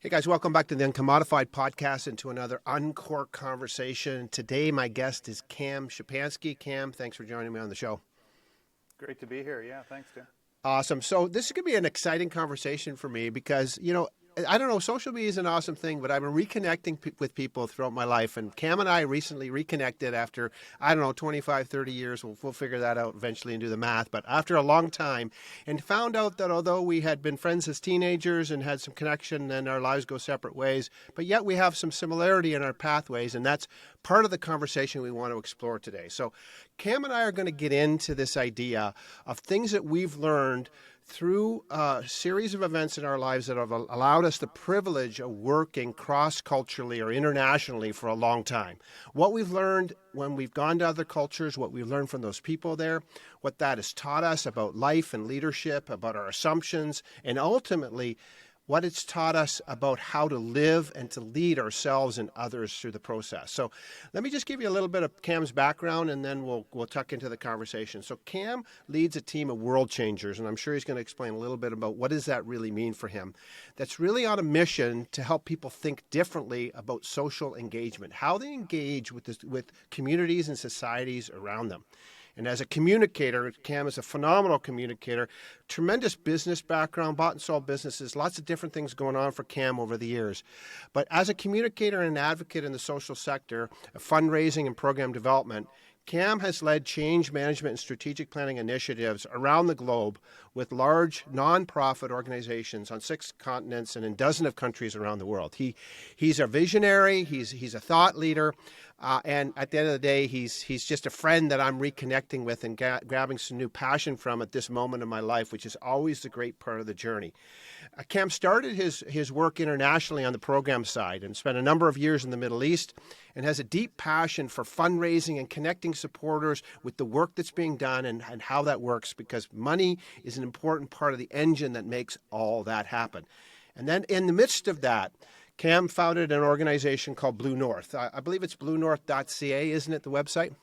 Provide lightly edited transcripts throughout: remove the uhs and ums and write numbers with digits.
Hey guys, welcome back to the Uncommodified podcast and to another UNCORK Conversation. Today my guest is Cam Shapansky. Cam, thanks for joining me on the show. Great to be here. Yeah, thanks, Tim. Awesome. So this is going to be an exciting conversation for me because, I don't know, social media is an awesome thing, but I've been reconnecting with people throughout my life. And Cam and I recently reconnected after, 25, 30 years. We'll figure that out eventually and do the math. But after a long time, and found out that although we had been friends as teenagers and had some connection and our lives go separate ways, but yet we have some similarity in our pathways. And that's part of the conversation we want to explore today. So Cam and I are going to get into this idea of things that we've learned through a series of events in our lives that have allowed us the privilege of working cross-culturally or internationally for a long time. What we've learned when we've gone to other cultures, what we've learned from those people there, what that has taught us about life and leadership, about our assumptions, and ultimately what it's taught us about how to live and to lead ourselves and others through the process. So let me just give you a little bit of Cam's background, and then we'll tuck into the conversation. So Cam leads a team of world changers, and I'm sure he's going to explain a little bit about what does that really mean for him. That's really on a mission to help people think differently about social engagement, how they engage with communities and societies around them. And as a communicator, Cam is a phenomenal communicator, tremendous business background, bought and sold businesses, lots of different things going on for Cam over the years. But as a communicator and an advocate in the social sector, fundraising and program development, Cam has led change management and strategic planning initiatives around the globe with large nonprofit organizations on 6 continents and in dozens of countries around the world. He's a visionary, he's a thought leader, and at the end of the day, he's just a friend that I'm reconnecting with and grabbing some new passion from at this moment in my life, which is always the great part of the journey. Cam started his work internationally on the program side and spent a number of years in the Middle East and has a deep passion for fundraising and connecting supporters with the work that's being done and how that works, because money is an important part of the engine that makes all that happen. And then in the midst of that, Cam founded an organization called Blue North. I believe it's bluenorth.ca, isn't it, the website?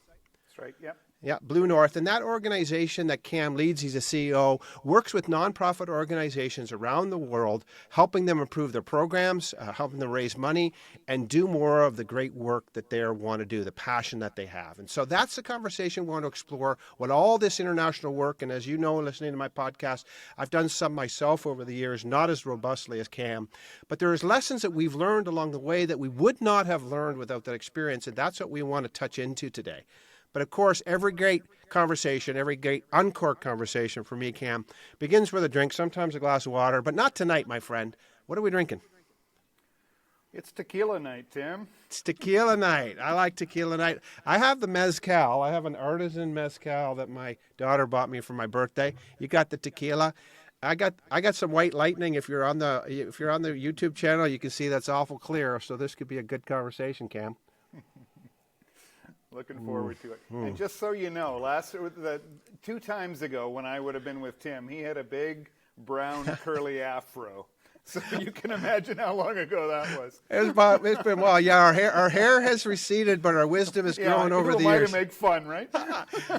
That's right, yep. Yeah, Blue North. And that organization that Cam leads, he's a CEO, works with nonprofit organizations around the world, helping them improve their programs, helping them raise money, and do more of the great work that they want to do, the passion that they have. And so that's the conversation we want to explore, what all this international work, and as you know, listening to my podcast, I've done some myself over the years, not as robustly as Cam, but there's lessons that we've learned along the way that we would not have learned without that experience, and that's what we want to touch into today. But of course, every great conversation, every great UNCORK conversation for me, Cam, begins with a drink, sometimes a glass of water, but not tonight, my friend. What are we drinking? It's tequila night, Tim. It's tequila night. I like tequila night. I have the Mezcal. I have an artisan Mezcal that my daughter bought me for my birthday. You got the tequila. I got some white lightning. If you're on the YouTube channel, you can see that's awful clear. So this could be a good conversation, Cam. Looking forward to it. And just so you know, 2 times ago when I would have been with Tim, he had a big brown curly afro. So you can imagine how long ago that was. It's been a while. Yeah, our hair has receded, but our wisdom has grown over the years. To make fun, right?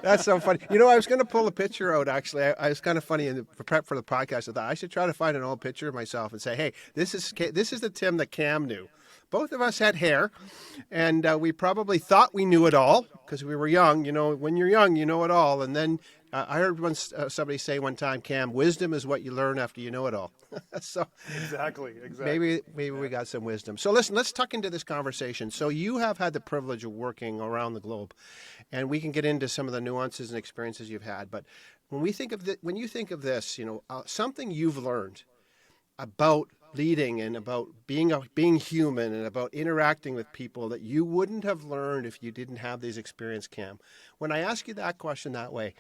That's so funny. I was going to pull a picture out, actually. I was kind of funny in the prep for the podcast. I thought I should try to find an old picture of myself and say, hey, this is the Tim that Cam knew. Both of us had hair, and we probably thought we knew it all because we were young. When you're young, you know it all. And then I heard once somebody say one time, Cam, wisdom is what you learn after you know it all. So Exactly. maybe we got some wisdom. So listen, let's tuck into this conversation. So you have had the privilege of working around the globe, and we can get into some of the nuances and experiences you've had. But when you think of this, something you've learned about leading and about being human and about interacting with people that you wouldn't have learned if you didn't have these experiences, Cam. When I ask you that question that way,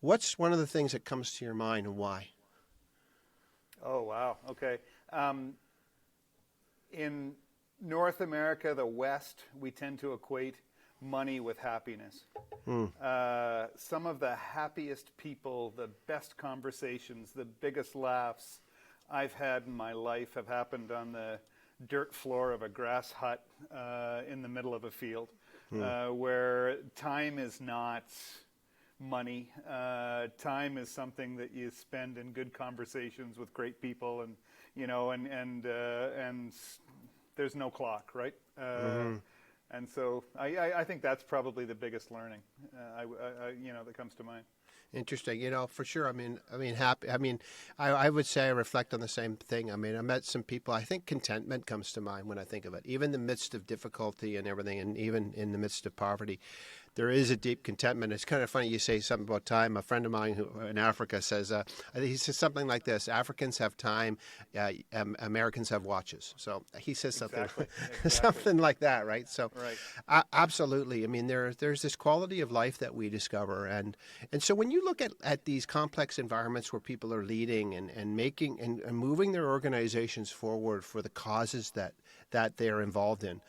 what's one of the things that comes to your mind and why? Oh, wow. Okay. In North America, the West, we tend to equate money with happiness. Some of the happiest people, the best conversations, the biggest laughs I've had in my life have happened on the dirt floor of a grass hut in the middle of a field, where time is not money. Time is something that you spend in good conversations with great people, and and there's no clock, right? And so I think that's probably the biggest learning that comes to mind. Interesting, for sure. Happy. I would say I reflect on the same thing. I met some people. I think contentment comes to mind when I think of it. Even in the midst of difficulty and everything, and even in the midst of poverty, there is a deep contentment. It's kind of funny you say something about time. A friend of mine who in Africa says, he says something like this: Africans have time, Americans have watches. So he says something, Exactly. something like that, right? So, right. Absolutely. There's this quality of life that we discover, and so when you look at these complex environments where people are leading and making and moving their organizations forward for the causes that they're involved in.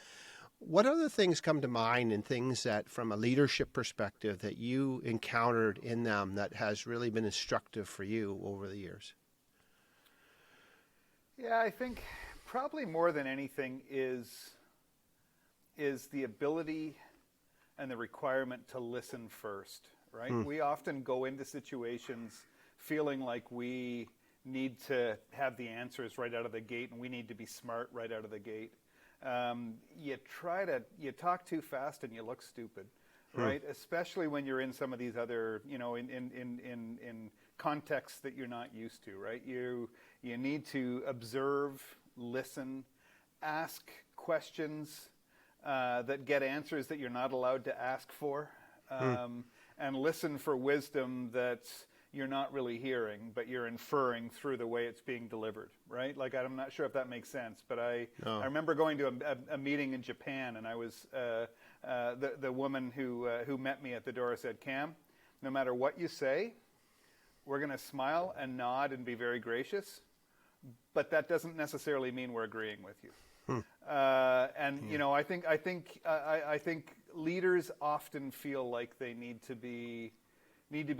What other things come to mind and things that, from a leadership perspective, that you encountered in them that has really been instructive for you over the years? Yeah, I think probably more than anything is the ability and the requirement to listen first, right? We often go into situations feeling like we need to have the answers right out of the gate, and we need to be smart right out of the gate. You talk too fast and you look stupid, right? Especially when you're in some of these other, in contexts that you're not used to, right? You need to observe, listen, ask questions that get answers that you're not allowed to ask for, and listen for wisdom that you're not really hearing, but you're inferring through the way it's being delivered, right? Like, I'm not sure if that makes sense, but I remember going to a meeting in Japan, and I was the woman who met me at the door said, "Cam, no matter what you say, we're going to smile and nod and be very gracious, but that doesn't necessarily mean we're agreeing with you." I think leaders often feel like they need to be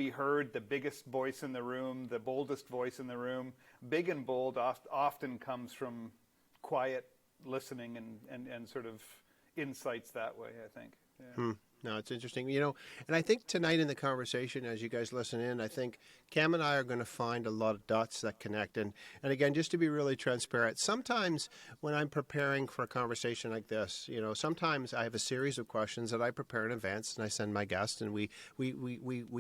heard, the biggest voice in the room, the boldest voice in the room. Big and bold often comes from quiet listening and sort of insights that way, I think. Yeah. No, it's interesting. And I think tonight in the conversation, as you guys listen in, I think Cam and I are going to find a lot of dots that connect. And again, just to be really transparent, sometimes when I'm preparing for a conversation like this, sometimes I have a series of questions that I prepare in advance and I send my guest, and we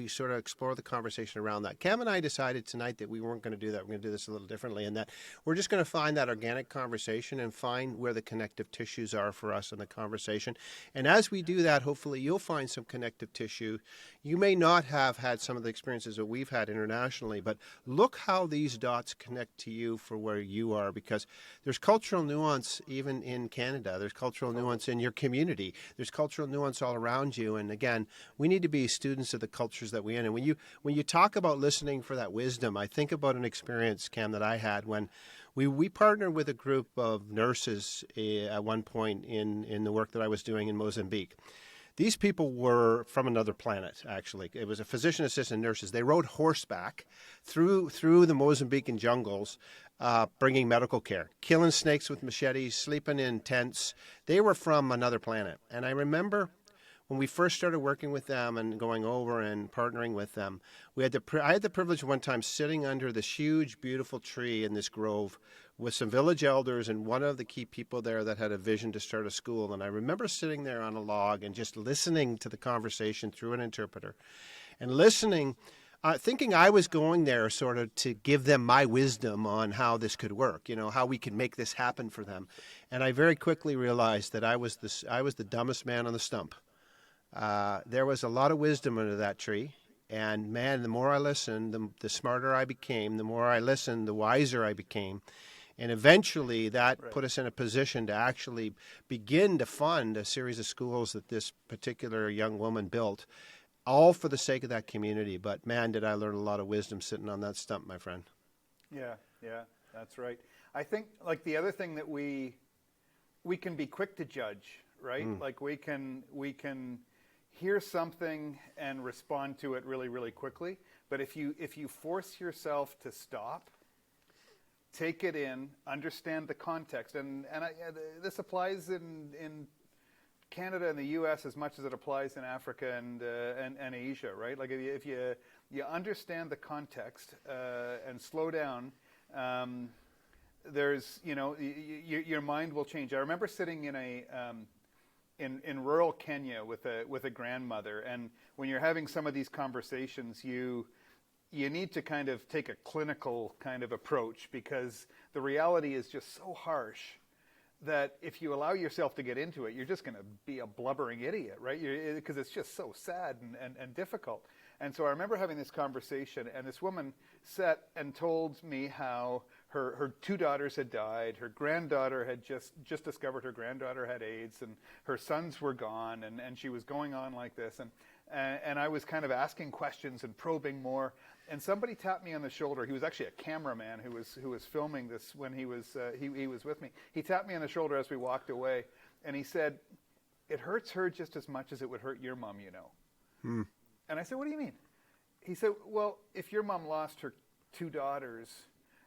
sort of explore the conversation around that. Cam and I decided tonight that we weren't going to do that. We're going to do this a little differently, and that we're just going to find that organic conversation and find where the connective tissues are for us in the conversation. And as we do that, hopefully you'll find some connective tissue. You may not have had some of the experiences that we've had internationally, but look how these dots connect to you for where you are, because there's cultural nuance even in Canada. There's cultural nuance in your community. There's cultural nuance all around you. And again, we need to be students of the cultures that we're in. And when you talk about listening for that wisdom, I think about an experience, Cam, that I had when we partnered with a group of nurses at one point in the work that I was doing in Mozambique. These people were from another planet, actually. It was a physician assistant nurses. They rode horseback through the Mozambican jungles, bringing medical care, killing snakes with machetes, sleeping in tents. They were from another planet. And I remember when we first started working with them and going over and partnering with them, I had the privilege one time sitting under this huge, beautiful tree in this grove with some village elders and one of the key people there that had a vision to start a school. And I remember sitting there on a log and just listening to the conversation through an interpreter and listening, thinking I was going there sort of to give them my wisdom on how this could work, how we could make this happen for them. And I very quickly realized that I was the dumbest man on the stump. There was a lot of wisdom under that tree. And man, the more I listened, the smarter I became. The more I listened, the wiser I became. And eventually that put us in a position to actually begin to fund a series of schools that this particular young woman built, all for the sake of that community. But man, did I learn a lot of wisdom sitting on that stump, my friend. Yeah, that's right. I think like the other thing that we can be quick to judge, right? Like we can hear something and respond to it really, really quickly. But if you force yourself to stop, take it in, understand the context, and this applies in Canada and the U.S. as much as it applies in Africa and Asia, right? Like if you understand the context and slow down, there's your mind will change. I remember sitting in rural Kenya with a grandmother, and when you're having some of these conversations, you need to kind of take a clinical kind of approach, because the reality is just so harsh that if you allow yourself to get into it, you're just going to be a blubbering idiot, right? Because it's just so sad and difficult. And so I remember having this conversation, and this woman sat and told me how her 2 daughters had died. Her granddaughter had just discovered her granddaughter had AIDS, and her sons were gone, and she was going on like this. And I was kind of asking questions and probing more. And somebody tapped me on the shoulder. He was actually a cameraman who was filming this when he was with me. He tapped me on the shoulder as we walked away, and he said, "It hurts her just as much as it would hurt your mom, you know." Hmm. And I said, "What do you mean?" He said, "Well, if your mom lost her 2 daughters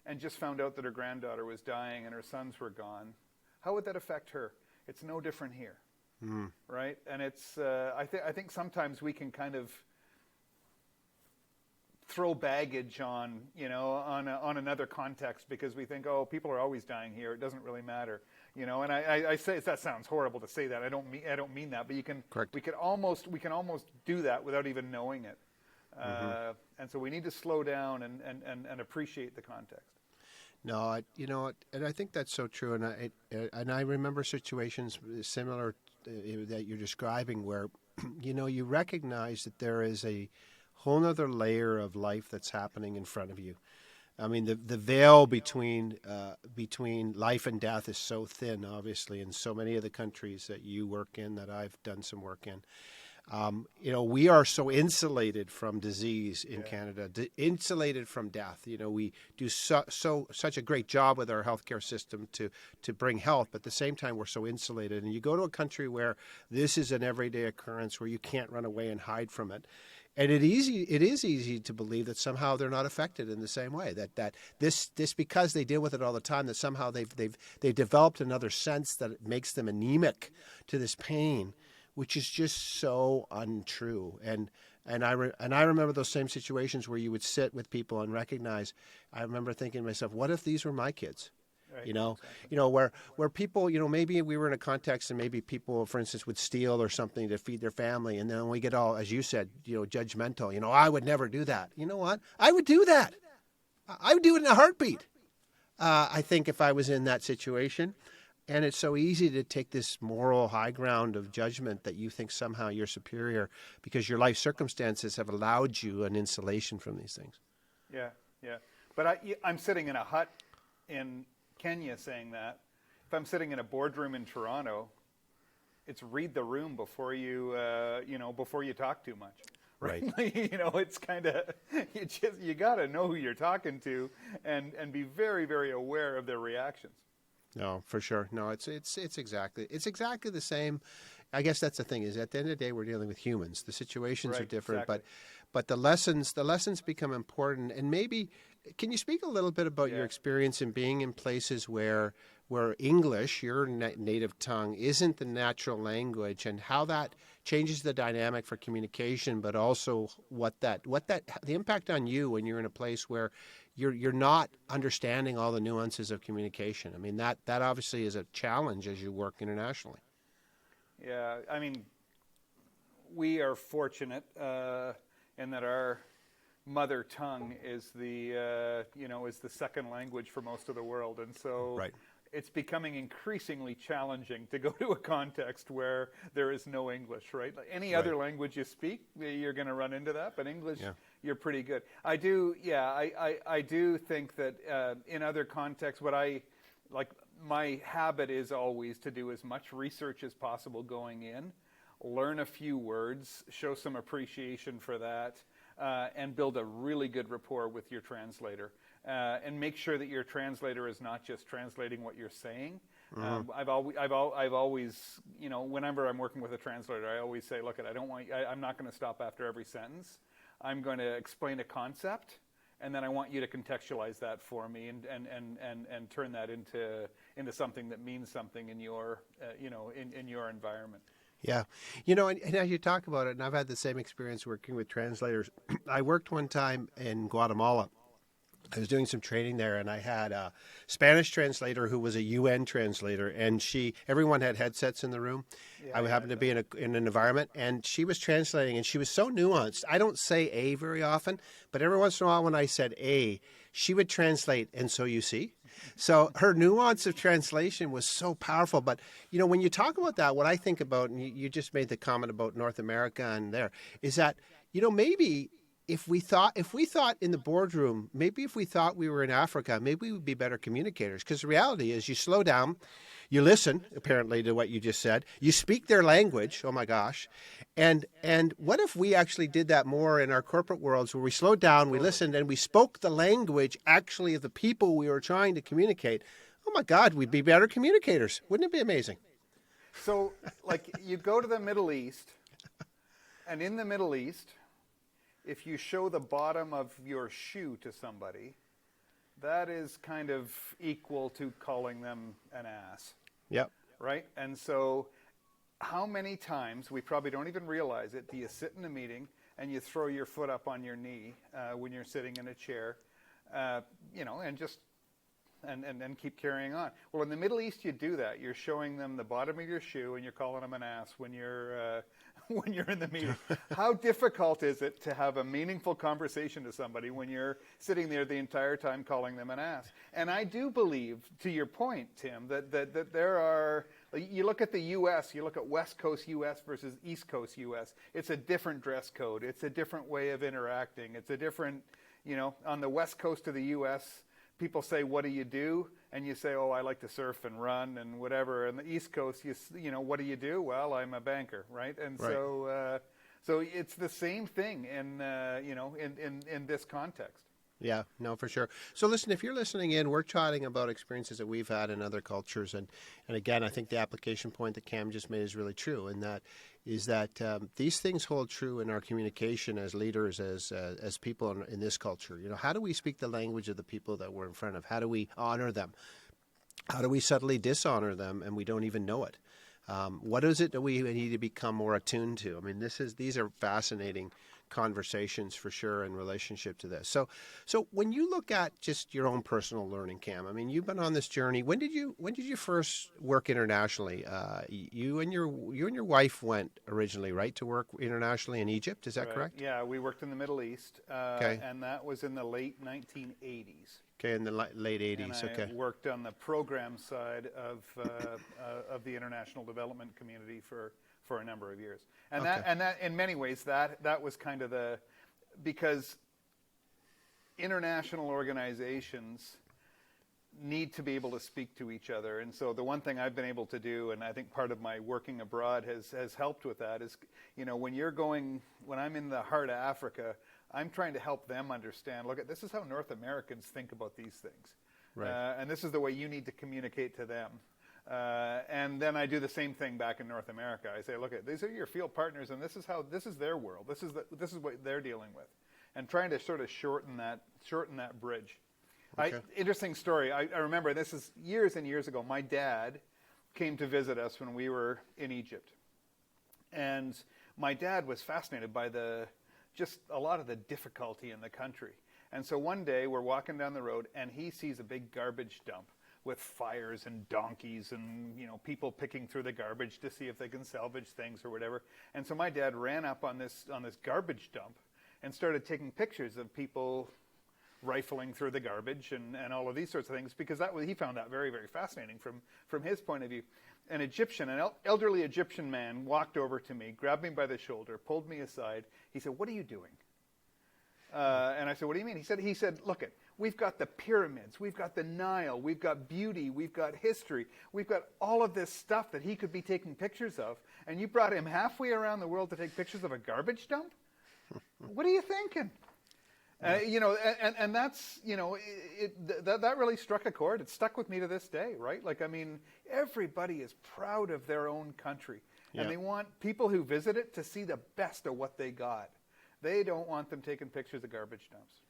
and just found out that her granddaughter was dying and her sons were gone, how would that affect her? It's no different here." Hmm. Right? And it's I think sometimes we can kind of throw baggage on another context, because we think, oh, people are always dying here, it doesn't really matter, and I say, that sounds horrible to say that. I don't mean that, but Correct. we can almost do that without even knowing it. And so we need to slow down and appreciate the context. No, and I think that's so true. And I remember situations similar that you're describing, where you recognize that there is a whole other layer of life that's happening in front of you. I mean, the veil between life and death is so thin, obviously, in so many of the countries that you work in, that I've done some work in. We are so insulated from disease in Canada, insulated from death. We do such a great job with our healthcare system to bring health, but at the same time, we're so insulated. And you go to a country where this is an everyday occurrence, where you can't run away and hide from it. And it is easy to believe that somehow they're not affected in the same way. That this because they deal with it all the time, that somehow they've developed another sense that it makes them anemic to this pain, which is just so untrue. And I remember those same situations where you would sit with people and recognize. I remember thinking to myself, what if these were my kids? Right, exactly. Where people, maybe we were in a context and maybe people, for instance, would steal or something to feed their family, and then we get all, as you said, judgmental. I would never do that. You know what? I would do that. I would do it in a heartbeat. I think if I was in that situation. And it's so easy to take this moral high ground of judgment that you think somehow you're superior because your life circumstances have allowed you an insulation from these things. Yeah. But I'm sitting in a hut in Kenya saying that. If I'm sitting in a boardroom in Toronto, it's read the room before you talk too much. Right. It's kind of, you got to know who you're talking to and be very, very aware of their reactions. No, for sure. No, it's exactly the same. I guess that's the thing, is at the end of the day, we're dealing with humans. The situations are different, exactly. but the lessons become important. And maybe, can you speak a little bit about your experience in being in places where English, your native tongue, isn't the natural language, and how that changes the dynamic for communication, but also the impact on you when you're in a place where you're not understanding all the nuances of communication. I mean, that obviously is a challenge as you work internationally. Yeah, I mean, we are fortunate in that our mother tongue is the second language for most of the world, and so it's becoming increasingly challenging to go to a context where there is no English, right? Like any other language you speak, you're going to run into that, but English, you're pretty good. I do think that in other contexts, my habit is always to do as much research as possible going in, learn a few words, show some appreciation for that, and build a really good rapport with your translator. And make sure that your translator is not just translating what you're saying. I've always, whenever I'm working with a translator, I always say, look, I'm not going to stop after every sentence. I'm going to explain a concept, and then I want you to contextualize that for me and turn that into something that means something in your in your environment. Yeah. And as you talk about it, and I've had the same experience working with translators. I worked one time in Guatemala. I was doing some training there, and I had a Spanish translator who was a UN translator, and everyone had headsets in the room. Yeah, I yeah, happened to be in an environment, and she was translating, and she was so nuanced. I don't say "a" very often, but every once in a while when I said "a," she would translate, and so you see. So her nuance of translation was so powerful. But, when you talk about that, what I think about, and you just made the comment about North America and there, is that, maybe if we thought in the boardroom, maybe if we thought we were in Africa, maybe we would be better communicators. Because the reality is you slow down, you listen, apparently, to what you just said, you speak their language, oh my gosh. And what if we actually did that more in our corporate worlds, where we slowed down, we listened, and we spoke the language actually of the people we were trying to communicate? Oh my God, we'd be better communicators. Wouldn't it be amazing? So, like, you go to the Middle East, and in the Middle East, if you show the bottom of your shoe to somebody, that is kind of equal to calling them an ass. Yep. Right? And so how many times, we probably don't even realize it, do you sit in a meeting and you throw your foot up on your knee when you're sitting in a chair, and just and keep carrying on. Well, in the Middle East, you do that. You're showing them the bottom of your shoe and you're calling them an ass when you're when you're in the meeting. How difficult is it to have a meaningful conversation to somebody when you're sitting there the entire time calling them an ass? And I do believe, to your point, Tim, that there are, you look at the U.S., you look at West Coast U.S. versus East Coast U.S., it's a different dress code. It's a different way of interacting. It's a different, on the West Coast of the U.S., people say, "What do you do?" And you say, "Oh, I like to surf and run and whatever." And the East Coast, what do you do? Well, I'm a banker, right? And Right. so it's the same thing in this context. Yeah, no, for sure. So listen, if you're listening in, we're chatting about experiences that we've had in other cultures. And again, I think the application point that Cam just made is really true. And that is that these things hold true in our communication as leaders, as people in this culture. How do we speak the language of the people that we're in front of? How do we honor them? How do we subtly dishonor them and we don't even know it? What is it that we need to become more attuned to? I mean, these are fascinating conversations for sure in relationship to this. So when you look at just your own personal learning, Cam, I mean, you've been on this journey. When did you first work internationally? You and your wife went originally, right, to work internationally in Egypt. Is that Right. correct? Yeah, we worked in the Middle East, Okay. and that was in the late 1980s. Okay, in the late 80s. And I Okay. worked on the program side of the international development community for a number of years. And Okay. that in many ways that was kind of because international organizations need to be able to speak to each other. And so the one thing I've been able to do, and I think part of my working abroad has helped with that, is, when I'm in the heart of Africa, I'm trying to help them understand, look, this is how North Americans think about these things. Right. And this is the way you need to communicate to them. And then I do the same thing back in North America. I say, look, these are your field partners, and this is their world. This is what they're dealing with, and trying to sort of shorten that bridge. Okay. Interesting story. I remember, this is years and years ago. My dad came to visit us when we were in Egypt, and my dad was fascinated by just a lot of the difficulty in the country. And so one day we're walking down the road, and he sees a big garbage dump with fires and donkeys and people picking through the garbage to see if they can salvage things or whatever. And so my dad ran up on this garbage dump and started taking pictures of people rifling through the garbage and all of these sorts of things, because he found that very, very fascinating from his point of view. An elderly Egyptian man walked over to me, grabbed me by the shoulder, pulled me aside. He said, "What are you doing?" And I said, "What do you mean?" He said, "Look, we've got the pyramids, we've got the Nile, we've got beauty, we've got history, we've got all of this stuff that he could be taking pictures of, and you brought him halfway around the world to take pictures of a garbage dump? What are you thinking?" And that's, that really struck a chord. It stuck with me to this day, right? Like, I mean, everybody is proud of their own country. Yeah. And they want people who visit it to see the best of what they got. They don't want them taking pictures of garbage dumps.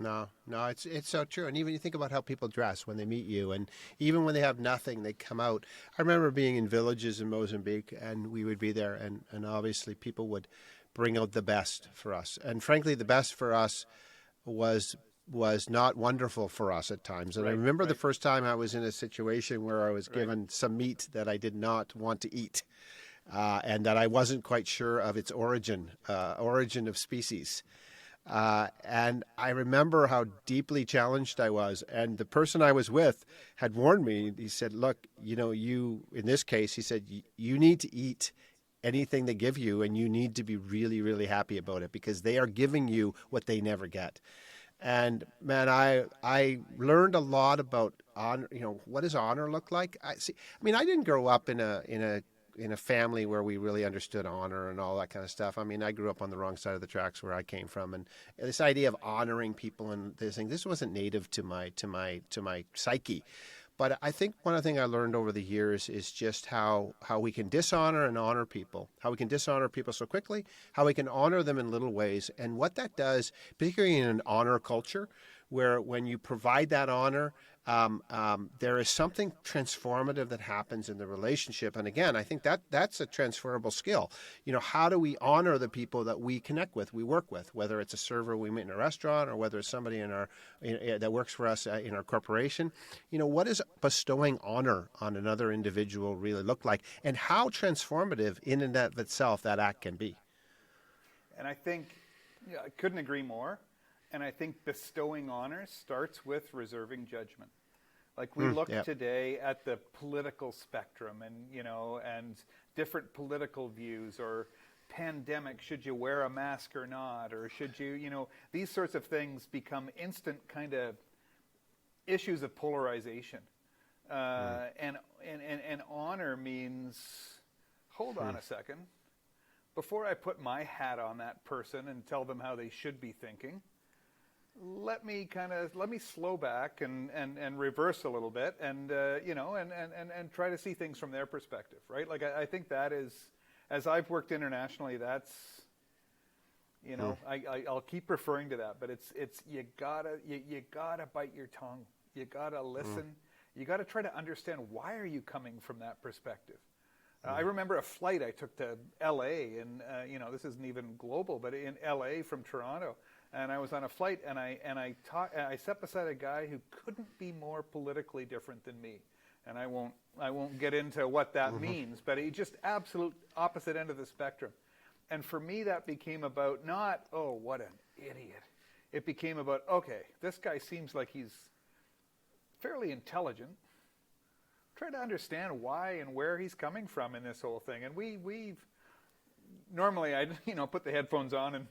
No, no, it's so true. And even you think about how people dress when they meet you, and even when they have nothing, they come out. I remember being in villages in Mozambique, and we would be there, and obviously people would bring out the best for us. And frankly, the best for us was not wonderful for us at times. And I Right, remember the right, first time I was in a situation where I was right. given some meat that I did not want to eat, and that I wasn't quite sure of its origin of species. And I remember how deeply challenged I was. And the person I was with had warned me. He said, look, in this case, he said, you need to eat anything they give you, and you need to be really, really happy about it because they are giving you what they never get. And man, I learned a lot about honor. What does honor look like? I didn't grow up in a family where we really understood honor and all that kind of stuff. I mean, I grew up on the wrong side of the tracks where I came from, and this idea of honoring people and this wasn't native to my psyche. But I think one of the things I learned over the years is just how we can dishonor and honor people, how we can dishonor people so quickly, how we can honor them in little ways, and what that does, particularly in an honor culture, where when you provide that honor, there is something transformative that happens in the relationship. And again, I think that's a transferable skill. How do we honor the people that we connect with, we work with, whether it's a server we meet in a restaurant or whether it's somebody that works for us in our corporation? What does bestowing honor on another individual really look like, and how transformative in and of itself that act can be? And I think, I couldn't agree more. And I think bestowing honor starts with reserving judgment. Like we look today at the political spectrum and different political views, or pandemic, should you wear a mask or not, or should you, these sorts of things become instant kind of issues of polarization. And honor means, hold on a second, before I put my hat on that person and tell them how they should be thinking, let me slow back and reverse a little bit and try to see things from their perspective, right? Like I think that is, as I've worked internationally, that's I'll keep referring to that, but it's you gotta bite your tongue, you gotta listen, you gotta try to understand why are you coming from that perspective. I remember a flight I took to L.A. and this isn't even global, but in L.A. from Toronto. And I was on a flight, and I sat beside a guy who couldn't be more politically different than me. And I won't get into what that means, but he just absolute opposite end of the spectrum. And for me, that became about not, oh, what an idiot. It became about, okay, this guy seems like he's fairly intelligent. Try to understand why and where he's coming from in this whole thing. And we've normally I put the headphones on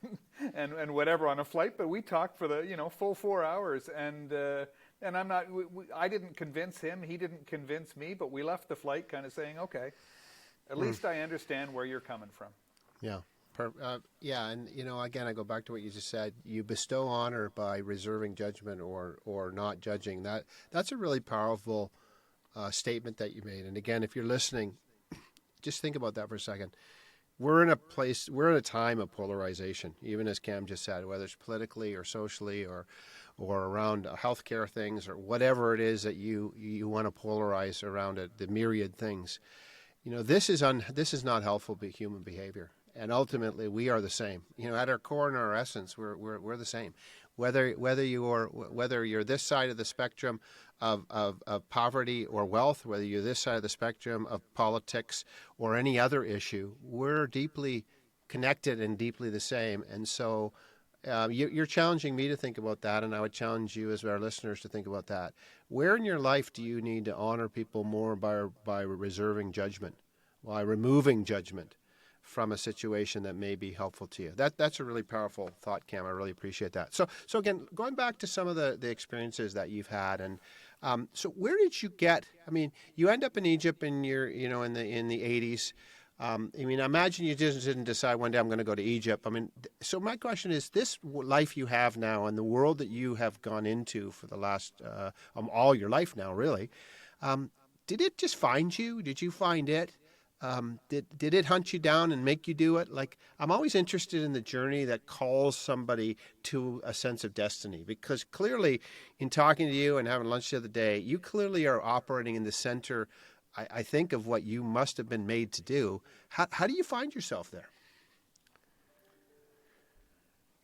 and whatever on a flight, but we talked for the full 4 hours, and I'm not I didn't convince him, he didn't convince me, but we left the flight kind of saying, okay, at least I understand where you're coming from. Yeah. And again, I go back to what you just said. You bestow honor by reserving judgment or not judging. That's a really powerful statement that you made. And again, if you're listening, just think about that for a second. We're in a time of polarization, even as Cam just said, whether it's politically or socially or around healthcare things or whatever it is that you want to polarize around it, the myriad things. This is not helpful human behavior. And ultimately, we are the same. At our core and our essence, we're the same. Whether you're this side of the spectrum of poverty or wealth, whether you're this side of the spectrum of politics or any other issue, we're deeply connected and deeply the same. And so you're challenging me to think about that, and I would challenge you as our listeners to think about that. Where in your life do you need to honor people more by reserving judgment, by removing judgment from a situation that may be helpful to you? That's a really powerful thought, Cam. I really appreciate that. So again, going back to some of the experiences that you've had, and so where did you get? I mean, you end up in Egypt in your in the 80s. I imagine you just didn't decide one day I'm going to go to Egypt. So my question is, this life you have now and the world that you have gone into for the last all your life now, really, did it just find you? Did you find it? Did it hunt you down and make you do it? Like, I'm always interested in the journey that calls somebody to a sense of destiny, because clearly in talking to you and having lunch the other day, you clearly are operating in the center, I think, of what you must have been made to do. How do you find yourself there?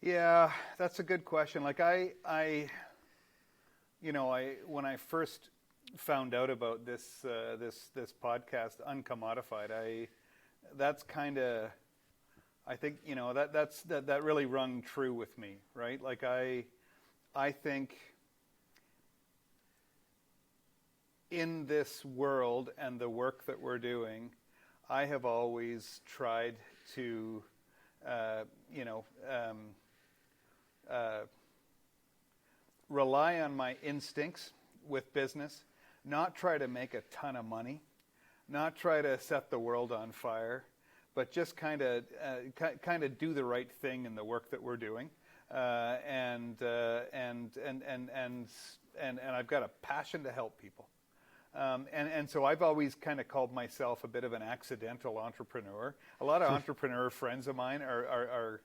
Yeah, that's a good question. Like when I first found out about this podcast, Uncommodified, that's kind of, I think, that really rung true with me, right? Like I think in this world and the work that we're doing, I have always tried to, rely on my instincts with business, not try to make a ton of money, not try to set the world on fire, but just kind of do the right thing in the work that we're doing, and I've got a passion to help people, and so I've always kind of called myself a bit of an accidental entrepreneur. A lot of entrepreneur friends of mine are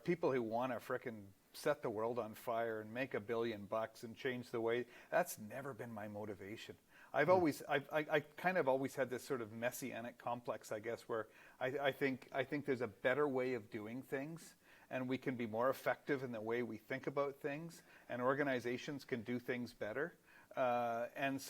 people who want to frickin' set the world on fire and make $1 billion and change the way. That's never been my motivation. I kind of always had this sort of messianic complex, I guess, where I think there's a better way of doing things, and we can be more effective in the way we think about things, and organizations can do things better. And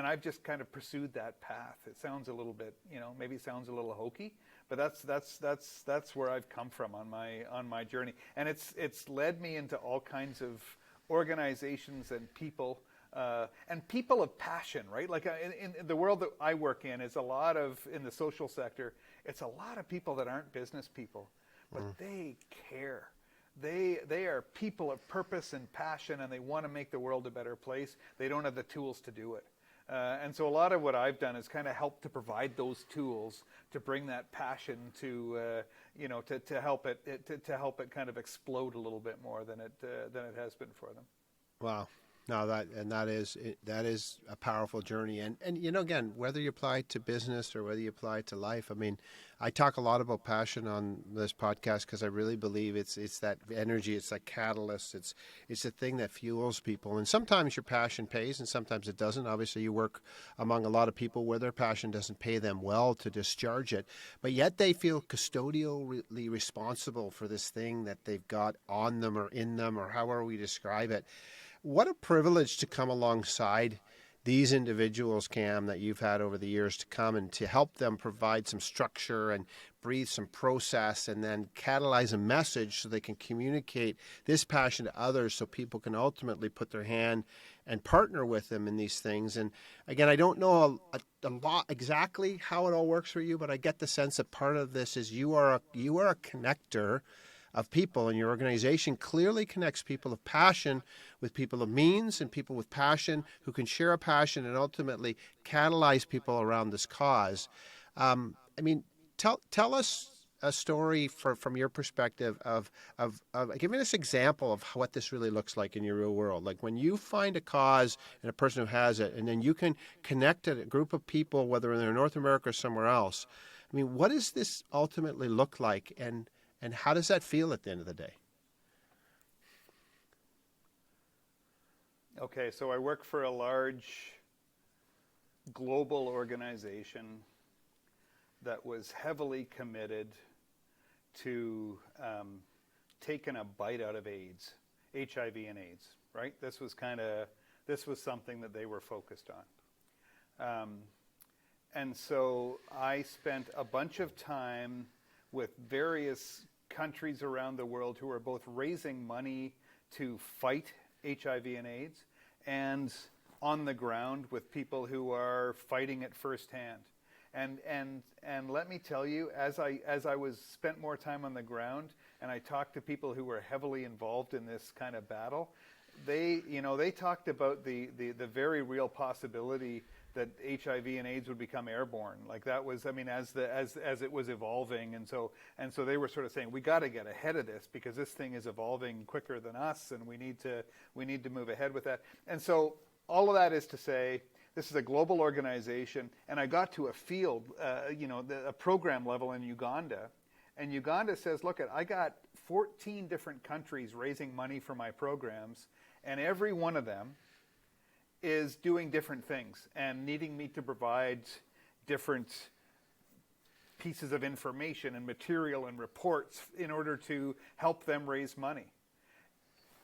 I've just kind of pursued that path. It sounds a little bit, maybe it sounds a little hokey, but that's where I've come from on my journey, and it's led me into all kinds of organizations and people of passion, right? Like in the world that I work in, is a lot of, in the social sector, it's a lot of people that aren't business people, but they care. They are people of purpose and passion, and they want to make the world a better place. They don't have the tools to do it. And so a lot of what I've done is kind of help to provide those tools to bring that passion to help it kind of explode a little bit more than it has been for them. Wow. No, that is a powerful journey, and again, whether you apply to business or whether you apply to life. I mean, I talk a lot about passion on this podcast because I really believe it's that energy, it's that catalyst, it's the thing that fuels people. And sometimes your passion pays, and sometimes it doesn't. Obviously, you work among a lot of people where their passion doesn't pay them well to discharge it, but yet they feel custodially responsible for this thing that they've got on them or in them, or however we describe it. What a privilege to come alongside these individuals, Cam, that you've had over the years, to come and to help them provide some structure and breathe some process, and then catalyze a message so they can communicate this passion to others, so people can ultimately put their hand and partner with them in these things. And again, I don't know a lot exactly how it all works for you, but I get the sense that part of this is you are a connector of people, and your organization clearly connects people of passion with people of means, and people with passion who can share a passion and ultimately catalyze people around this cause. I mean, tell us a story from your perspective of giving us an example of what this really looks like in your real world. Like when you find a cause and a person who has it, and then you can connect a group of people, whether they're in North America or somewhere else. I mean, what does this ultimately look like, and how does that feel at the end of the day? Okay, so I work for a large global organization that was heavily committed to taking a bite out of AIDS, HIV and AIDS, right? This was something that they were focused on. And so I spent a bunch of time with various countries around the world who are both raising money to fight HIV and AIDS, and on the ground with people who are fighting it firsthand. And let me tell you, as I spent more time on the ground, and I talked to people who were heavily involved in this kind of battle, they talked about the very real possibility that HIV and AIDS would become airborne. Like that was, I mean, as it was evolving, and so they were sort of saying, we got to get ahead of this because this thing is evolving quicker than us, and we need to move ahead with that. And so all of that is to say this is a global organization, and I got to a field, a program level in Uganda, and Uganda says, look, I got 14 different countries raising money for my programs, and every one of them is doing different things and needing me to provide different pieces of information and material and reports in order to help them raise money.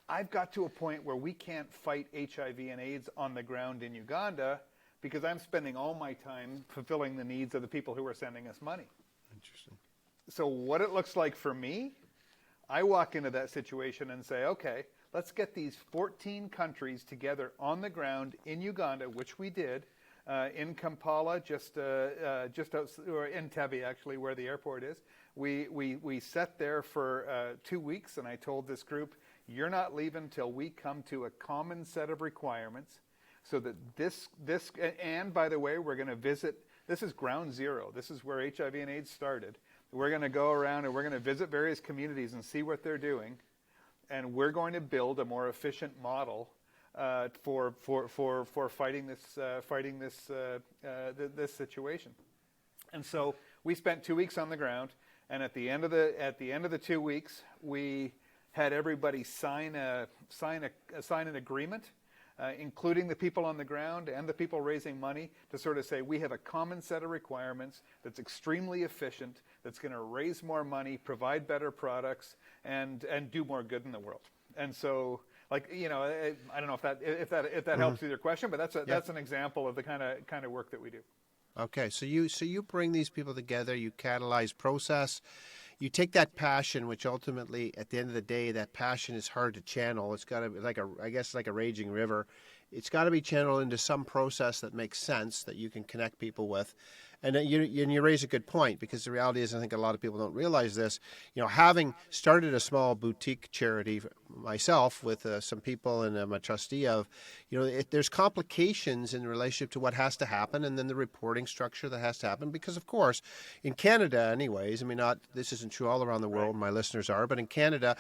I've got to a point where we can't fight HIV and AIDS on the ground in Uganda because I'm spending all my time fulfilling the needs of the people who are sending us money. Interesting. So what it looks like for me, I walk into that situation and say, okay, let's get these 14 countries together on the ground in Uganda, which we did, in Kampala, just out, or in Entebbe, actually, where the airport is. We sat there for 2 weeks, and I told this group, you're not leaving till we come to a common set of requirements, so that this, and by the way, we're going to visit, this is ground zero. This is where HIV and AIDS started. We're going to go around and we're going to visit various communities and see what they're doing, and we're going to build a more efficient model for fighting this situation. And so we spent 2 weeks on the ground, and at the end of the 2 weeks, we had everybody sign an agreement, including the people on the ground and the people raising money, to sort of say we have a common set of requirements that's extremely efficient, that's going to raise more money, provide better products, and do more good in the world. And so, I don't know if that helps with your question, but that's an example of the kind of work that we do. Okay, so you bring these people together, you catalyze process, you take that passion, which ultimately, at the end of the day, that passion is hard to channel. It's got to be like a raging river. It's got to be channeled into some process that makes sense, that you can connect people with. And you raise a good point, because the reality is, I think a lot of people don't realize this. Having started a small boutique charity myself with some people, and I'm a trustee of, there's complications in relationship to what has to happen, and then the reporting structure that has to happen. Because of course, in Canada, anyways, this isn't true all around the world. Right. My listeners are, but in Canada,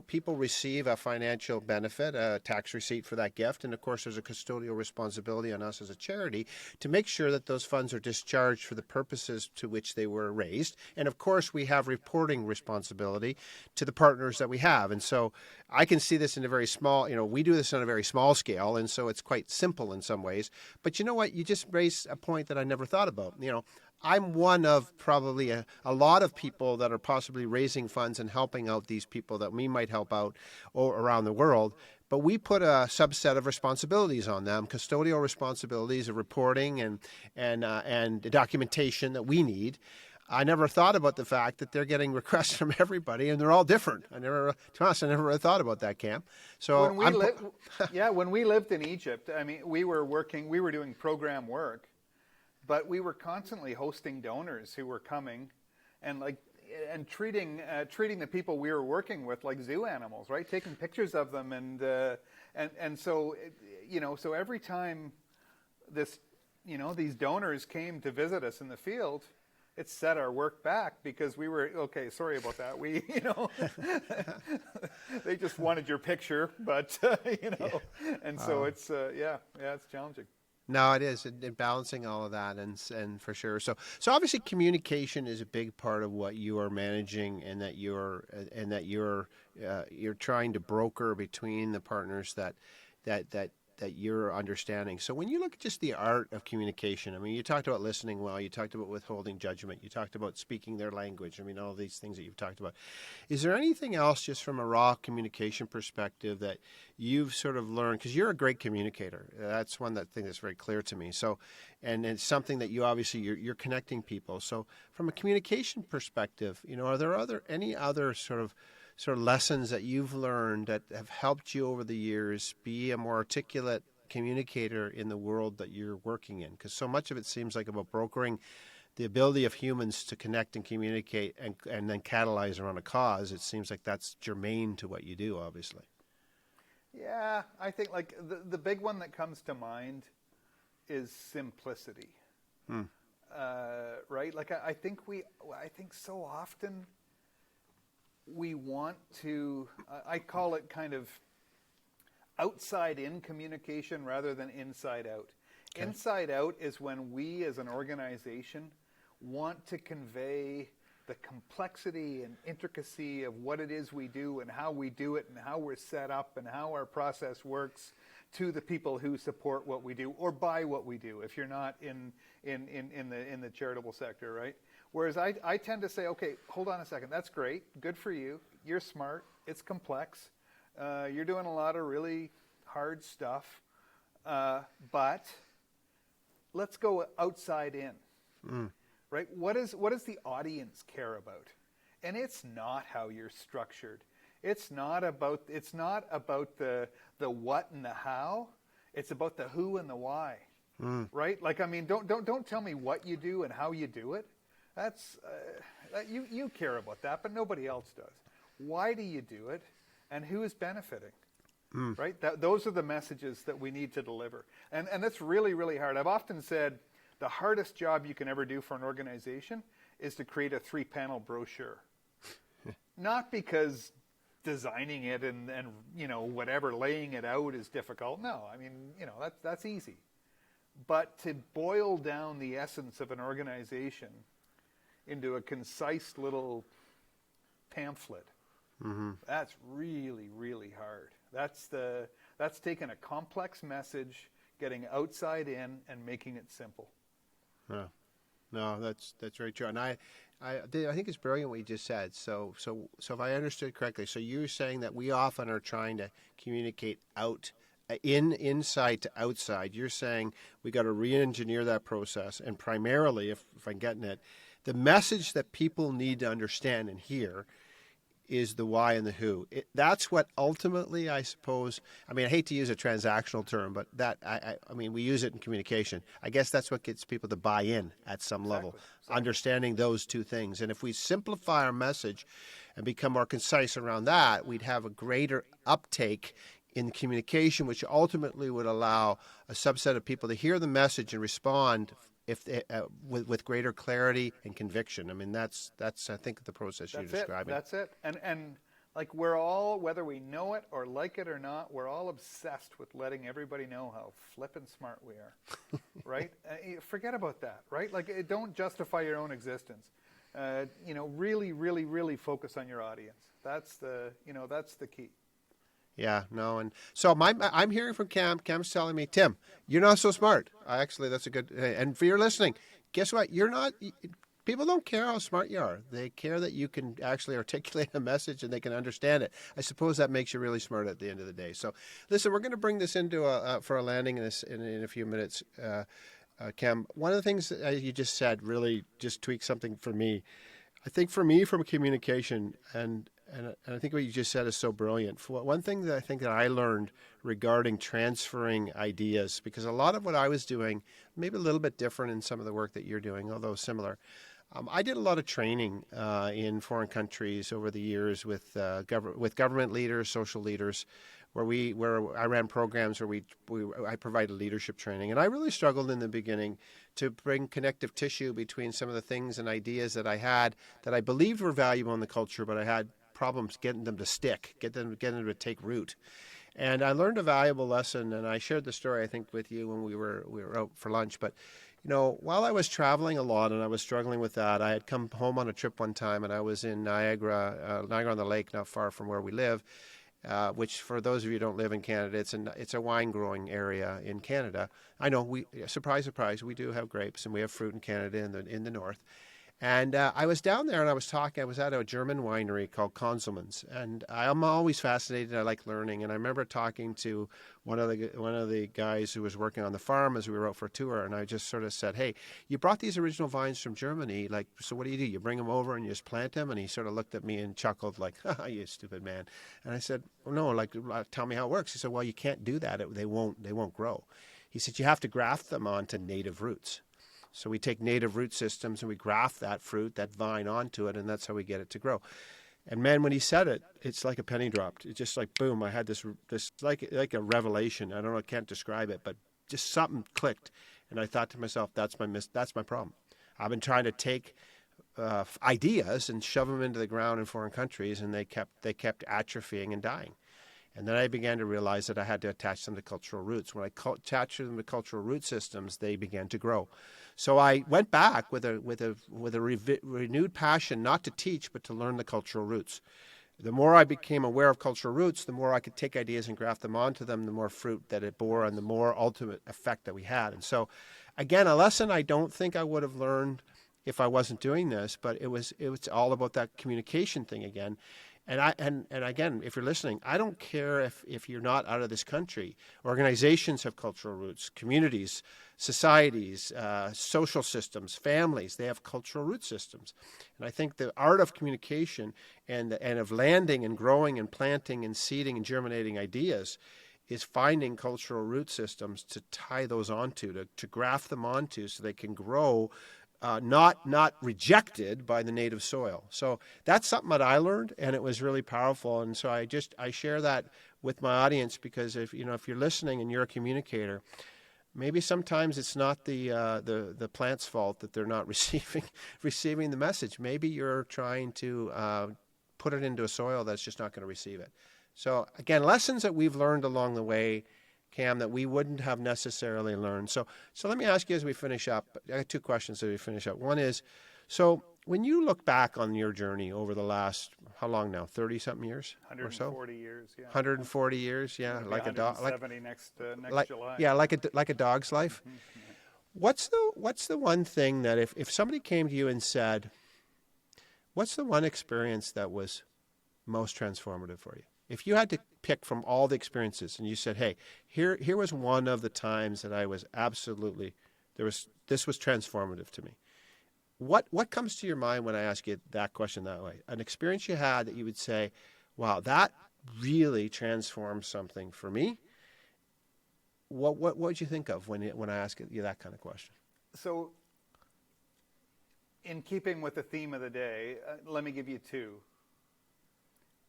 people receive a financial benefit, a tax receipt for that gift, and of course, there's a custodial responsibility on us as a charity to make sure that those funds are discharged for the purposes to which they were raised. And of course, we have reporting responsibility to the partners that we have. And so I can see this in a very small, we do this on a very small scale, and so it's quite simple in some ways. But you know what? You just raised a point that I never thought about. I'm one of probably a lot of people that are possibly raising funds and helping out these people that we might help out around the world. But we put a subset of responsibilities on them, custodial responsibilities of reporting and documentation that we need. I never thought about the fact that they're getting requests from everybody, and they're all different. I never really thought about that, Cam. So when we lived in Egypt, we were doing program work, but we were constantly hosting donors who were coming, and treating the people we were working with like zoo animals, right? Taking pictures of them, and so so every time these donors came to visit us in the field, it set our work back, because we were sorry about that. We they just wanted your picture, but and so it's it's challenging. No, it is, and balancing all of that, and for sure. So obviously, communication is a big part of what you are managing, and that you're trying to broker between the partners that you're understanding. So when you look at just the art of communication, you talked about listening well, you talked about withholding judgment, you talked about speaking their language. All these things that you've talked about. Is there anything else, just from a raw communication perspective, that you've sort of learned? Because you're a great communicator. That's one thing that's very clear to me. So, and it's something that you obviously you're connecting people. So from a communication perspective, are there any other sort of lessons that you've learned that have helped you over the years be a more articulate communicator in the world that you're working in? Because so much of it seems like about brokering the ability of humans to connect and communicate and then catalyze around a cause. It seems like that's germane to what you do, obviously. Yeah, I think the big one that comes to mind is simplicity. Right? I think so often we want to, I call it kind of outside in communication rather than inside out. Okay. Inside out is when we as an organization want to convey the complexity and intricacy of what it is we do and how we do it and how we're set up and how our process works to the people who support what we do or buy what we do if you're not in the charitable sector, right? Whereas I tend to say, okay, hold on a second, that's great, good for you, you're smart, it's complex, you're doing a lot of really hard stuff, but let's go outside in, right? What does the audience care about? And it's not how you're structured. It's not about the what and the how. It's about the who and the why, right? Like, I mean, don't tell me what you do and how you do it. That's you care about that, but nobody else does. Why do you do it, and who is benefiting? Right? Those are the messages that we need to deliver, and that's really, really hard. I've often said the hardest job you can ever do for an organization is to create a 3-panel brochure. Not because designing it and whatever, laying it out is difficult. No, I mean, that's easy. But to boil down the essence of an organization into a concise little pamphlet, that's really, really hard. That's taking a complex message, getting outside in, and making it simple. Yeah. No, that's very true. And I think it's brilliant what you just said. So if I understood correctly, so you're saying that we often are trying to communicate inside to outside. You're saying we got to re-engineer that process, and primarily, if I'm getting it, the message that people need to understand and hear is the why and the who. That's what ultimately, I suppose, I mean, I hate to use a transactional term, but that, I mean, we use it in communication. I guess that's what gets people to buy in at some level, understanding those two things. And if we simplify our message and become more concise around that, we'd have a greater uptake in communication, which ultimately would allow a subset of people to hear the message and respond with greater clarity and conviction. I mean, that's I think the process you're describing. That's it. And like, we're all, whether we know it or like it or not, we're all obsessed with letting everybody know how flippin' smart we are, right? Forget about that, right? Like, don't justify your own existence. Really, really, really focus on your audience. That's the key. Yeah, no, and so I'm hearing from Cam. Cam's telling me, Tim, you're not so smart. Actually, that's a good. And for your listening, guess what? You're not. People don't care how smart you are. They care that you can actually articulate a message and they can understand it. I suppose that makes you really smart at the end of the day. So, listen, we're going to bring this into for a landing in a few minutes. Cam, one of the things that you just said really just tweaked something for me. I think for me, from communication, and I think what you just said is so brilliant. One thing that I think that I learned regarding transferring ideas, because a lot of what I was doing, maybe a little bit different in some of the work that you're doing, although similar. I did a lot of training in foreign countries over the years with government leaders, social leaders, where I ran programs where I provided leadership training, and I really struggled in the beginning to bring connective tissue between some of the things and ideas that I had that I believed were valuable in the culture, but I had problems getting them to stick, getting them to take root. And I learned a valuable lesson, and I shared the story, I think, with you when we were out for lunch. But, while I was traveling a lot and I was struggling with that, I had come home on a trip one time, and I was in Niagara on the Lake, not far from where we live, which, for those of you who don't live in Canada, it's a wine growing area in Canada. I know, surprise, surprise, we do have grapes and we have fruit in Canada in the north. And I was down there and I was at a German winery called Konzelmann's, and I'm always fascinated. I like learning. And I remember talking to one of the guys who was working on the farm as we were out for a tour, and I just sort of said, "Hey, you brought these original vines from Germany. Like, so what do? You bring them over and you just plant them?" And he sort of looked at me and chuckled, like, "Haha, you stupid man." And I said, "Oh, no, like, tell me how it works." He said, "Well, you can't do that. They won't grow." He said, "You have to graft them onto native roots." So we take native root systems and we graft that fruit, that vine onto it, and that's how we get it to grow. And man, when he said it, it's like a penny dropped. It's just like, boom, I had this like a revelation. I don't know, I can't describe it, but just something clicked. And I thought to myself, that's my problem. I've been trying to take ideas and shove them into the ground in foreign countries, and they kept atrophying and dying. And then I began to realize that I had to attach them to cultural roots. When I attached them to cultural root systems, they began to grow. So I went back with a renewed passion, not to teach, but to learn the cultural roots. The more I became aware of cultural roots, the more I could take ideas and graft them onto them, the more fruit that it bore and the more ultimate effect that we had. And so, again, a lesson I don't think I would have learned if I wasn't doing this, but it was all about that communication thing again. And again, if you're listening, I don't care if you're not out of this country. Organizations have cultural roots, communities, societies, social systems, families, they have cultural root systems. And I think the art of communication and of landing and growing and planting and seeding and germinating ideas is finding cultural root systems to tie those onto, to graft them onto so they can grow, not rejected by the native soil. So that's something that I learned, and it was really powerful. And so I share that with my audience because if you're listening and you're a communicator, maybe sometimes it's not the plant's fault that they're not receiving the message. Maybe you're trying to put it into a soil that's just not going to receive it. So again, lessons that we've learned along the way, Cam, that we wouldn't have necessarily learned. So let me ask you as we finish up. I got two questions as we finish up. One is, so when you look back on your journey over the last, how long now, 30-something years or so? 140 years, yeah. 140 years, yeah, like a dog. 170 next July. Yeah, like a dog's life. Mm-hmm. What's the one thing that if somebody came to you and said, what's the one experience that was most transformative for you? If you had to pick from all the experiences and you said, hey, here was one of the times that I was absolutely, this was transformative to me. What comes to your mind when I ask you that question that way? An experience you had that you would say, wow, that really transformed something for me. What would you think of when I ask you that kind of question? So in keeping with the theme of the day, let me give you two.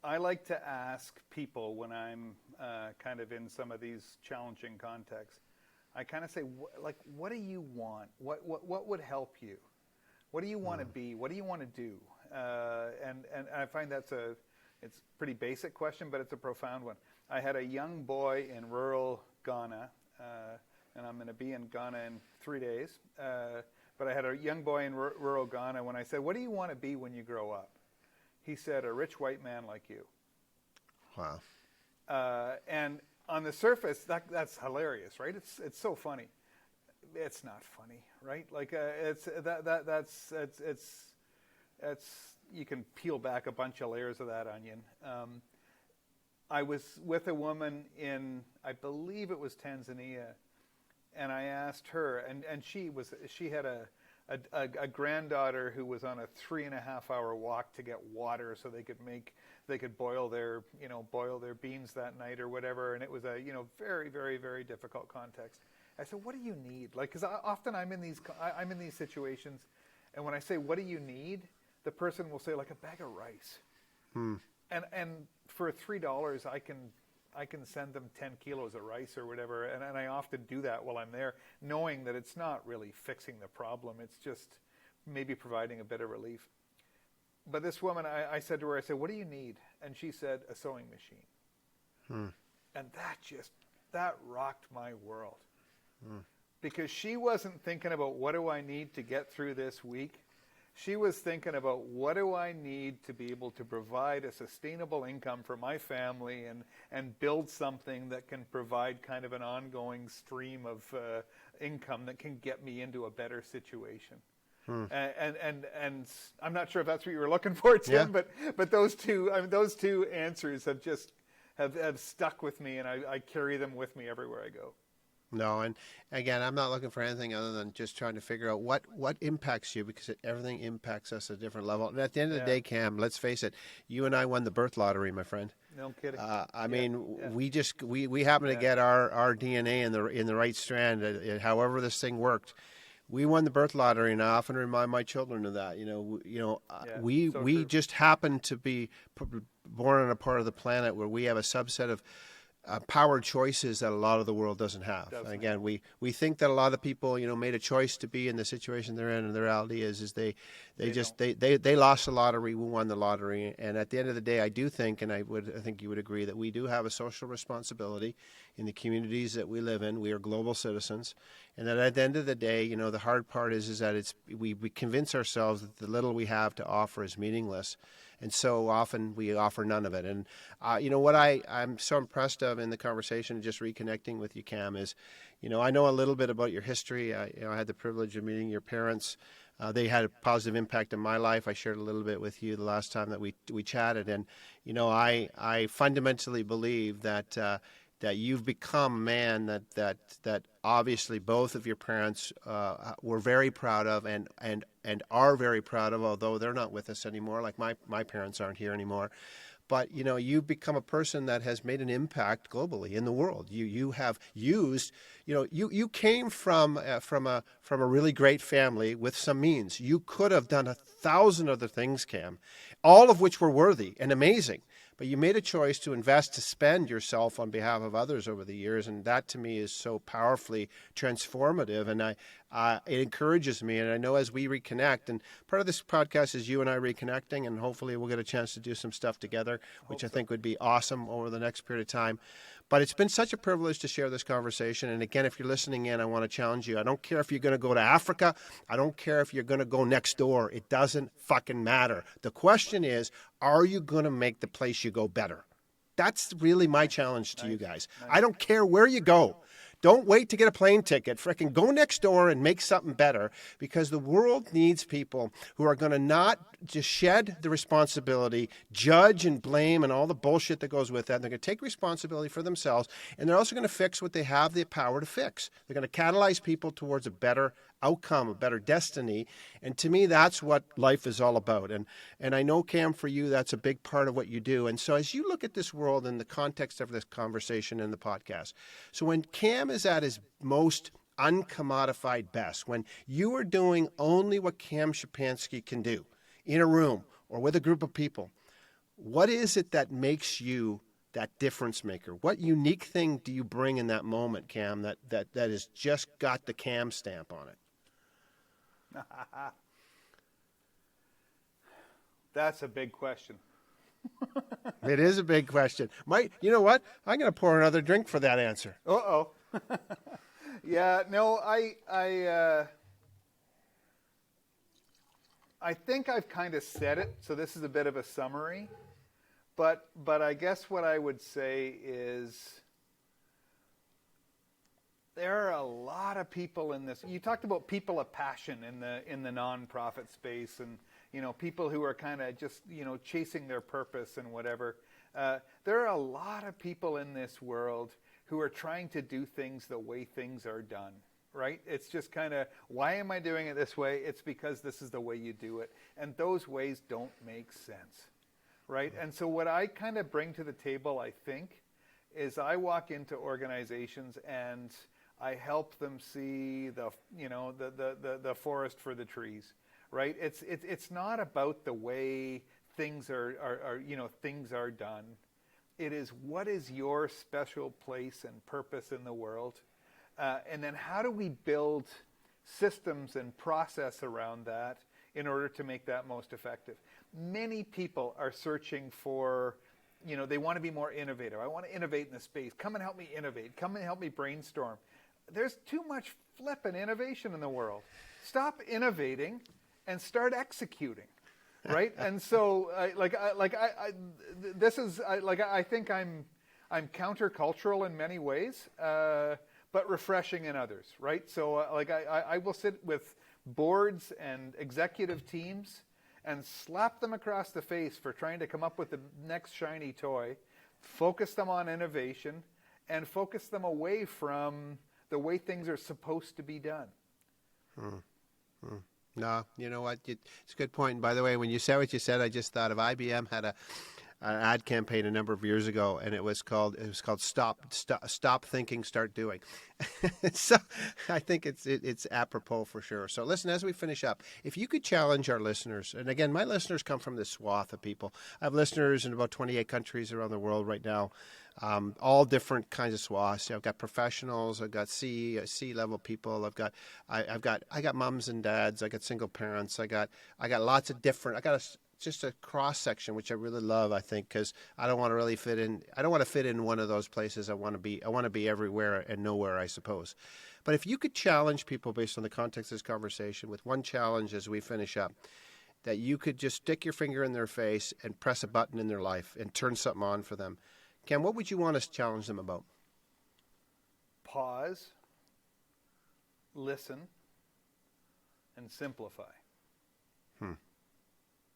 I like to ask people when I'm kind of in some of these challenging contexts, I kind of say, what do you want? What would help you? What do you want to be? What do you want to do? And I find it's a pretty basic question, but it's a profound one. I had a young boy in rural Ghana, and I'm going to be in Ghana in 3 days. But I had a young boy in rural Ghana when I said, what do you want to be when you grow up? He said, a rich white man like you. Wow. And on the surface, that's hilarious, right? It's so funny. It's not funny, right? Like that's you can peel back a bunch of layers of that onion. I was with a woman in, I believe it was Tanzania, and I asked her, and she had a granddaughter who was on a 3.5-hour walk to get water so they could boil their beans that night or whatever, and it was a very, very, very difficult context. I said, what do you need? Like, because often I'm in these situations, and when I say, what do you need? The person will say, like, a bag of rice. And for $3, I can send them 10 kilos of rice or whatever, and I often do that while I'm there, knowing that it's not really fixing the problem. It's just maybe providing a bit of relief. But this woman, I said to her, what do you need? And she said, a sewing machine. And that rocked my world. Because she wasn't thinking about what do I need to get through this week. She was thinking about what do I need to be able to provide a sustainable income for my family and build something that can provide kind of an ongoing stream of income that can get me into a better situation. And I'm not sure if that's what you were looking for, Tim, but those two answers have stuck with me, and I carry them with me everywhere I go. No, and again, I'm not looking for anything other than just trying to figure out what impacts you, because everything impacts us at a different level. And at the end of the day, Cam, let's face it, you and I won the birth lottery, my friend. No kidding. I mean, we happen to get our DNA in the right strand. However this thing worked, we won the birth lottery, and I often remind my children of that. We just happen to be born on a part of the planet where we have a subset of powered choices that a lot of the world doesn't have. And again, we think that a lot of people, made a choice to be in the situation they're in, and the reality is they lost the lottery, we won the lottery. And at the end of the day, I do think, and I think you would agree, that we do have a social responsibility in the communities that we live in. We are global citizens, and that at the end of the day, the hard part is that we convince ourselves that the little we have to offer is meaningless. And so often we offer none of it. And, what I'm so impressed of in the conversation, just reconnecting with you, Cam, is, I know a little bit about your history. I had the privilege of meeting your parents. They had a positive impact on my life. I shared a little bit with you the last time that we chatted. And, I fundamentally believe that you've become a man that obviously both of your parents were very proud of and are very proud of, although they're not with us anymore, like my parents aren't here anymore. But, you've become a person that has made an impact globally in the world. You have used, you came from a really great family with some means. You could have done 1,000 other things, Cam, all of which were worthy and amazing. But you made a choice to invest, to spend yourself on behalf of others over the years, and that to me is so powerfully transformative. And it encourages me, and I know as we reconnect, and part of this podcast is you and I reconnecting, and hopefully we'll get a chance to do some stuff together, which I think would be awesome over the next period of time. But it's been such a privilege to share this conversation. And again, if you're listening in, I want to challenge you. I don't care if you're going to go to Africa. I don't care if you're going to go next door. It doesn't fucking matter. The question is, are you going to make the place you go better? That's really my challenge to you guys. I don't care where you go. Don't wait to get a plane ticket. Frickin' go next door and make something better, because the world needs people who are going to not just shed the responsibility, judge and blame and all the bullshit that goes with that. They're going to take responsibility for themselves, and they're also going to fix what they have the power to fix. They're going to catalyze people towards a better outcome, a better destiny. And to me, that's what life is all about. And I know, Cam, for you, that's a big part of what you do. And so as you look at this world in the context of this conversation and the podcast, so when Cam is at his most uncommodified best, when you are doing only what Cam Shapansky can do in a room or with a group of people, what is it that makes you that difference maker? What unique thing do you bring in that moment, Cam, that has just got the Cam stamp on it? That's a big question. It is a big question. You know what? I'm going to pour another drink for that answer. Uh-oh. Yeah, no, I think I've kind of said it, so this is a bit of a summary. But I guess what I would say is there are a lot of people in this. You talked about people of passion in the nonprofit space, and people who are kind of just chasing their purpose and whatever. There are a lot of people in this world who are trying to do things the way things are done. Right? It's just kind of, why am I doing it this way? It's because this is the way you do it, and those ways don't make sense. Right? And so what I kind of bring to the table, I think, is I walk into organizations and I help them see the forest for the trees. Right? It's not about the way things are done. It is, what is your special place and purpose in the world? And then how do we build systems and process around that in order to make that most effective? Many people are searching for, they want to be more innovative. I want to innovate in this space. Come and help me innovate. Come and help me brainstorm. There's too much flippin' innovation in the world. Stop innovating and start executing, right? And so, I think I'm countercultural in many ways, but refreshing in others, right? So, I will sit with boards and executive teams and slap them across the face for trying to come up with the next shiny toy, focus them on innovation, and focus them away from the way things are supposed to be done. No, you know what? It's a good point. And by the way, when you said what you said, I just thought of IBM had an ad campaign a number of years ago, and it was called Stop Thinking, Start Doing. So I think it's apropos for sure. So listen, as we finish up, if you could challenge our listeners, and again, my listeners come from this swath of people. I have listeners in about 28 countries around the world right now. all different kinds of swaths. I've got professionals, I've got C level people, I've got moms and dads, I got single parents, I got lots of different. Just a cross section, which I really love. I think because I don't want to really fit in. I don't want to fit in one of those places. I want to be everywhere and nowhere, I suppose. But if you could challenge people based on the context of this conversation with one challenge as we finish up, that you could just stick your finger in their face and press a button in their life and turn something on for them. Cam, what would you want us to challenge them about? Pause, listen, and simplify.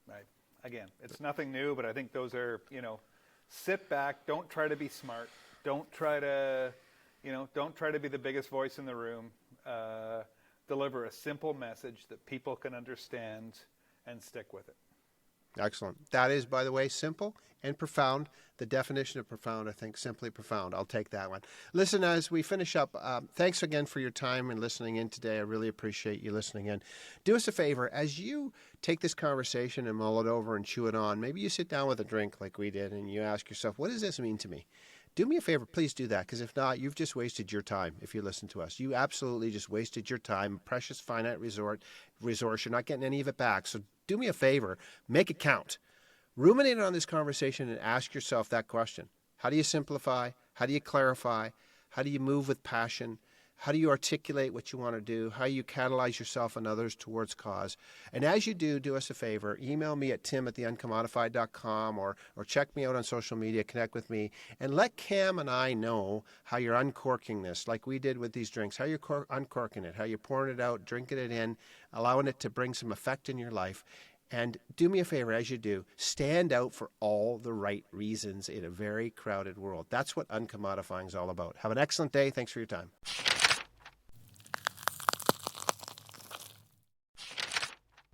Right. Again, it's nothing new, but I think those are, sit back, don't try to be smart. Don't try to be the biggest voice in the room. Deliver a simple message that people can understand and stick with it. Excellent. That is, by the way, simple and profound. The definition of profound, I think, simply profound. I'll take that one. Listen, as we finish up, thanks again for your time and listening in today. I really appreciate you listening in. Do us a favor. As you take this conversation and mull it over and chew it on, maybe you sit down with a drink like we did and you ask yourself, what does this mean to me? Do me a favor, please do that, because if not, you've just wasted your time if you listen to us. You absolutely just wasted your time, precious finite resource. You're not getting any of it back. So do me a favor, make it count. Ruminate on this conversation and ask yourself that question. How do you simplify? How do you clarify? How do you move with passion? How do you articulate what you want to do? How do you catalyze yourself and others towards cause? And as you do us a favor. Email me at tim@theuncommodified.com or check me out on social media, connect with me, and let Cam and I know how you're uncorking this, like we did with these drinks, how you're uncorking it, how you're pouring it out, drinking it in, allowing it to bring some effect in your life. And do me a favor, as you do, stand out for all the right reasons in a very crowded world. That's what uncommodifying is all about. Have an excellent day. Thanks for your time.